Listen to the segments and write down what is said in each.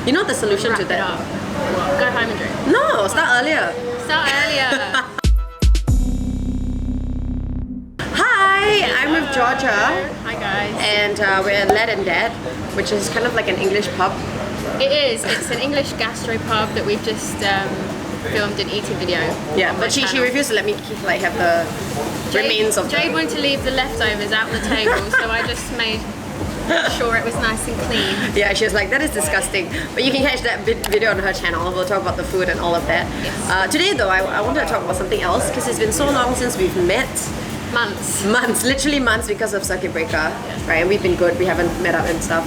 You know the solution to Wrap it that? up. What? Go home and drink. No, start earlier. Start earlier. Hi, I'm with Georgia. Hi guys. And we're at Lad and Dad, which is kind of like an English pub. It is. It's an English gastropub that we've just filmed an eating video. Yeah, on my but she channel. refused to let me like have the remains of Jade the... wanted to leave the leftovers out on the table, so I just made sure it was nice and clean. Yeah, she was like, that is disgusting. But you can catch that video on her channel. We'll talk about the food and all of that. Yes. Today though, I wanted to talk about something else because it's been so long since we've met. Months. Literally months because of circuit breaker, right? And we've been good, we haven't met up and stuff.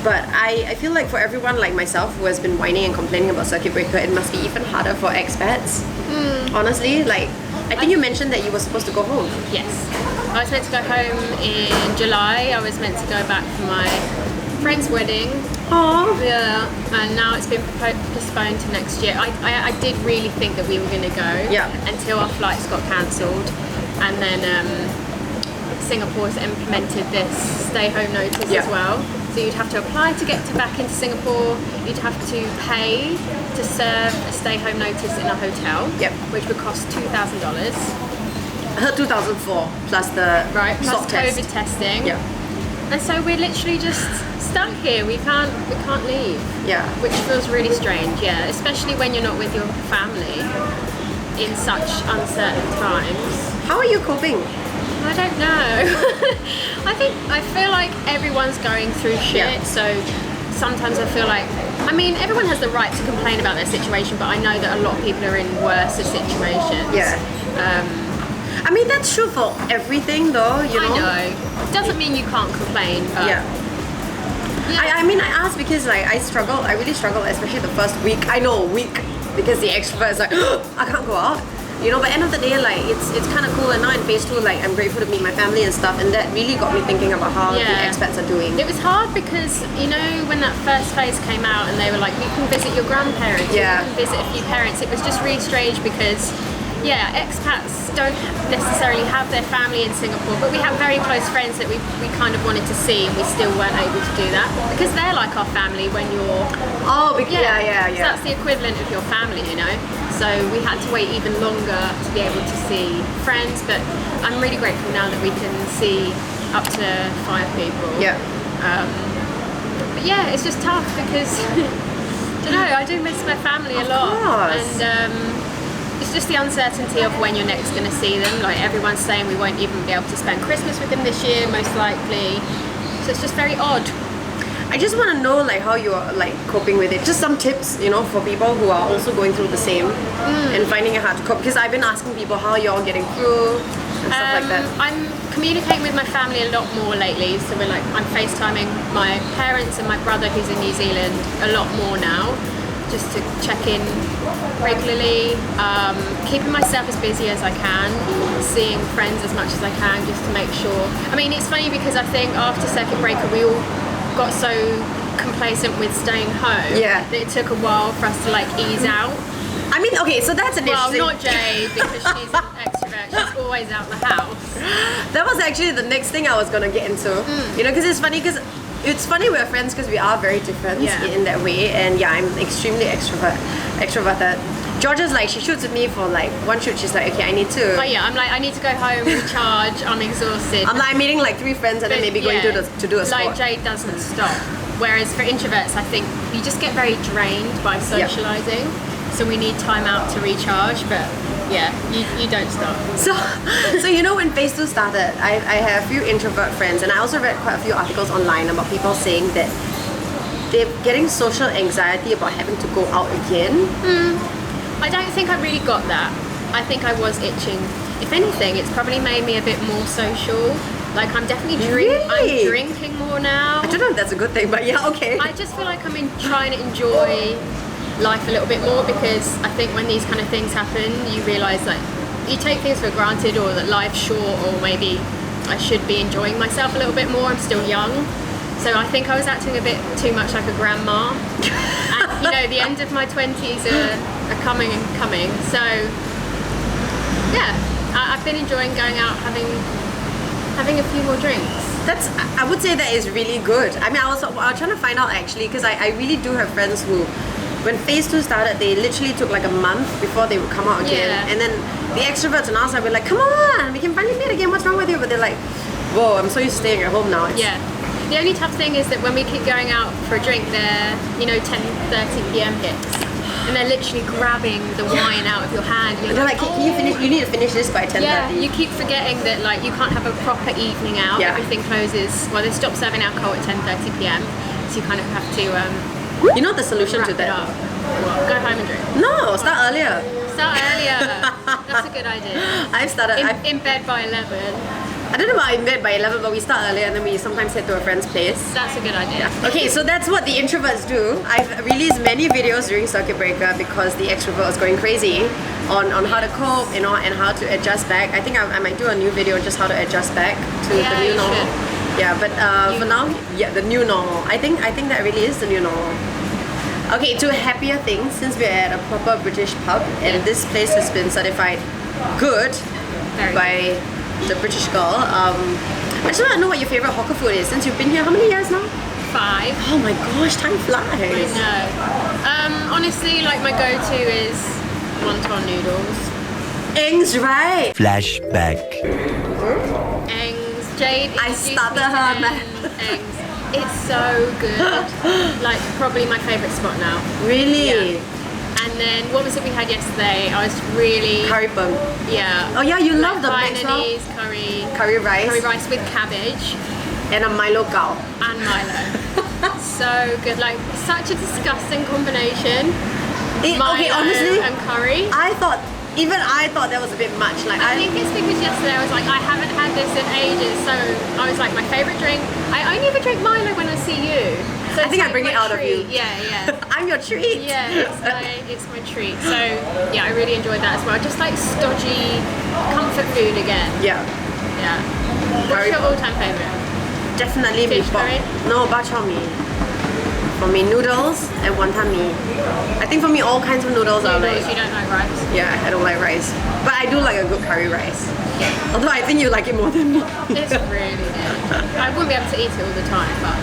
But I feel like for everyone like myself who has been whining and complaining about circuit breaker, it must be even harder for expats. Honestly, like, I think you mentioned that you were supposed to go home. Yes. I was meant to go home in July. I was meant to go back for my friend's wedding. Oh. Yeah, and now it's been postponed to next year. I did really think that we were going to go until our flights got cancelled, and then Singapore's implemented this stay home notice as well. So you'd have to apply to get back into Singapore. You'd have to pay to serve a stay home notice in a hotel, which would cost $2,000. I heard 2004 plus the plus test. COVID testing. Yeah. And so we're literally just stuck here. We can't leave. Yeah. Which feels really strange, yeah. Especially when you're not with your family in such uncertain times. How are you coping? I don't know. I feel like everyone's going through shit, so sometimes I feel like, I mean, everyone has the right to complain about their situation, but I know that a lot of people are in worse situations. Yeah. I mean, that's true for everything though, you know? I know. Doesn't mean you can't complain, but... I mean, I asked because like I really struggled, especially the first week. I know, week, because the extrovert is like, I can't go out. You know, but end of the day, like, it's kind of cool. And now in phase 2, like, I'm grateful to meet my family and stuff. And that really got me thinking about how the expats are doing. It was hard because, you know, when that first phase came out and they were like, you can visit your grandparents, you can visit a few parents. It was just really strange because, expats don't necessarily have their family in Singapore, but we have very close friends that we kind of wanted to see, and we still weren't able to do that because they're like our family when you're... So that's the equivalent of your family, you know? So we had to wait even longer to be able to see friends, but I'm really grateful now that we can see up to 5 people. But it's just tough because, I don't know, I do miss my family a lot. And it's just the uncertainty of when you're next going to see them. Like, everyone's saying we won't even be able to spend Christmas with them this year, most likely. So it's just very odd. I just want to know like how you're like coping with it. Just some tips, you know, for people who are also going through the same and finding it hard to cope. Because I've been asking people how you're getting through and stuff like that. I'm communicating with my family a lot more lately. So I'm FaceTiming my parents and my brother who's in New Zealand a lot more now, just to check in regularly, keeping myself as busy as I can, seeing friends as much as I can, just to make sure. I mean, it's funny because I think after circuit breaker we all got so complacent with staying home that it took a while for us to like ease out. I mean, okay, so that's an interesting... Well, not Jade, because she's an extrovert. She's always out the house. That was actually the next thing I was gonna get into. You know, because it's funny we're friends because we are very different in that way. And I'm extremely extroverted. Georgia's like, she shoots at me for like one shoot, she's like, okay, I need to... Oh yeah, I'm like, I need to go home, recharge, I'm exhausted. I'm like meeting like 3 friends and then maybe going to do a sport. Like, Jade doesn't stop. Whereas for introverts, I think you just get very drained by socialising. So we need time out to recharge, but you don't stop. So you know, when phase 2 started, I have a few introvert friends, and I also read quite a few articles online about people saying that they're getting social anxiety about having to go out again. I don't think I really got that. I think I was itching. If anything, it's probably made me a bit more social. Like, I'm definitely I'm drinking more now. I don't know if that's a good thing, but okay. I just feel like I'm trying to enjoy life a little bit more, because I think when these kind of things happen, you realise that you take things for granted, or that life's short, or maybe I should be enjoying myself a little bit more. I'm still young. So I think I was acting a bit too much like a grandma. And, you know, the end of my 20s are coming and coming. So, I've been enjoying going out, having a few more drinks. I would say that is really good. I mean, I was trying to find out actually because I really do have friends who, when phase 2 started, they literally took like a month before they would come out again. Yeah. And then the extroverts and us, I'd be like, come on, we can finally meet again. What's wrong with you? But they're like, whoa, I'm so used to staying at home now. Yeah. The only tough thing is that when we keep going out for a drink, they're 10:30 p.m. hits. And they're literally grabbing the wine out of your hand. They're like, can you finish? You need to finish this by 10:30. Yeah, you keep forgetting that like you can't have a proper evening out. Yeah. Everything closes. Well, they stop serving alcohol at 10:30 p.m. So you kind of have to You know the solution wrap to it that? up. Go home and drink. No, start earlier. Start earlier. That's a good idea. I've started. In bed by 11. I don't know about in bed by 11, but we start earlier and then we sometimes head to a friend's place. That's a good idea. Okay, so that's what the introverts do. I've released many videos during circuit breaker because the extrovert was going crazy on how to cope, and how to adjust back. I think I might do a new video on just how to adjust back to Yeah, the new you normal. should. Yeah, but for now, yeah, the new normal. I think that really is the new normal. Okay, to happier things, since we're at a proper British pub and this place has been certified good Very by the British girl. I just want to know what your favorite hawker food is since you've been here. How many years now? 5. Oh my gosh, time flies. I know. Honestly, like my go-to is wonton noodles. Eng's right. Flashback. Engs. Jade I introduced started me to her, man. Engs. It's so good. Like probably my favourite spot now. Really? Yeah. And then what was it we had yesterday? I was really Curry peng. yeah. Oh yeah, you love the mix, well? Hainanese curry Curry rice with cabbage and a Milo gao. and Milo. So good, like such a disgusting combination. Milo Okay, honestly, and curry. I thought that was a bit much. Like I think it's because yesterday I was like, I haven't had this in ages, so I was like, my favourite drink. I only ever drink Milo when I see you. So I think I it's like bring my it out of you. treat. Yeah. I'm your treat. Yeah, it's my treat. So yeah, I really enjoyed that as well. Just like stodgy comfort food again. Yeah. Yeah. What's Curry- your all-time favourite? Definitely mee Fish pok. curry? No, bak chor mee. For me, noodles and wonton mee. I think for me, all kinds of noodles are Noodles, like. you don't like rice? Yeah, I don't like rice, but I do like a good curry rice. Although I think you like it more than me. It's really good. I wouldn't be able to eat it all the time, but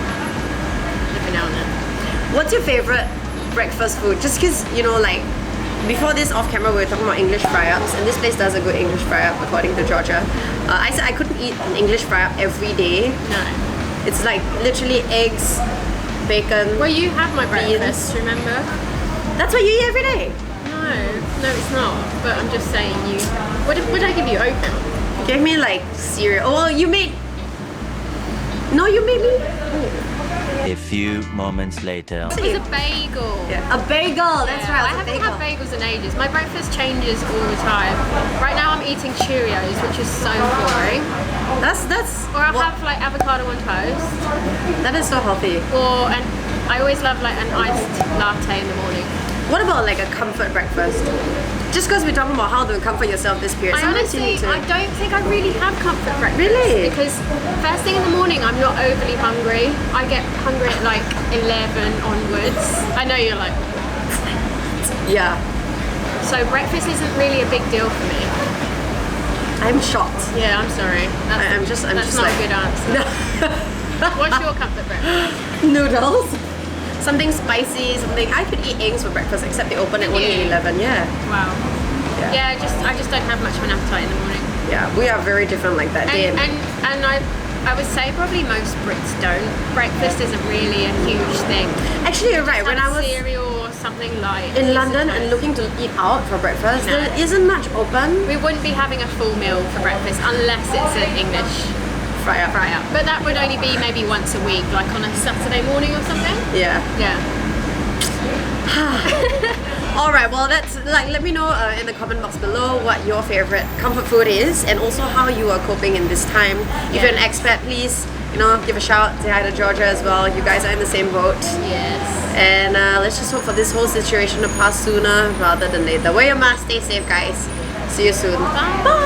every now and then. What's your favorite breakfast food? Just because, like, before this off camera we were talking about English fry-ups, and this place does a good English fry-up according to Georgia. I said I couldn't eat an English fry-up every day. No. It's like literally eggs, bacon. Well, you have my breakfast, remember? That's what you eat every day. No, it's not. But I'm just saying you. What did I give you? Oatmeal. You gave me like cereal. Oh, well, you made. No, you made me. A few moments later. It was a bagel. Yeah, a bagel. That's Yeah, right. I It was a haven't bagel. had bagels in ages. My breakfast changes all the time. Right now I'm eating Cheerios, which is so boring. That's. Or I'll what- have like avocado on toast. That is so healthy. I always love like an iced latte in the morning. What about like a comfort breakfast? Just because we're talking about how to comfort yourself this period. I Sometimes you honestly, need to. I don't think I really have comfort breakfast. Really? Because first thing in the morning, I'm not overly hungry. I get hungry at like 11 onwards. I know you're like, Yeah. so breakfast isn't really a big deal for me. I'm shocked. Yeah, I'm sorry. I'm That's just not like a good answer. What's your comfort breakfast? noodles. Something spicy, something. I could eat eggs for breakfast, except they open at Can only you? 11. Yeah. Wow. Yeah. Yeah, I just don't have much of an appetite in the morning. Yeah, we are very different like that. Day And I would say probably most Brits don't. Breakfast isn't really a huge thing. Actually, you're right. When I Have was cereal or something light. in Piece of London and toast. looking to eat out for breakfast, No. there isn't much open. We wouldn't be having a full meal for breakfast unless it's an English Fry up. fry up. But that would only be maybe once a week, like on a Saturday morning or something. Yeah. Yeah. All right. Well, that's like. Let me know in the comment box below what your favorite comfort food is, and also how you are coping in this time. If you're an expat, please, give a shout. Say hi to Georgia as well. You guys are in the same boat. Yes. And let's just hope for this whole situation to pass sooner rather than later. Wear your mask. Stay safe, guys. See you soon. Bye. Bye.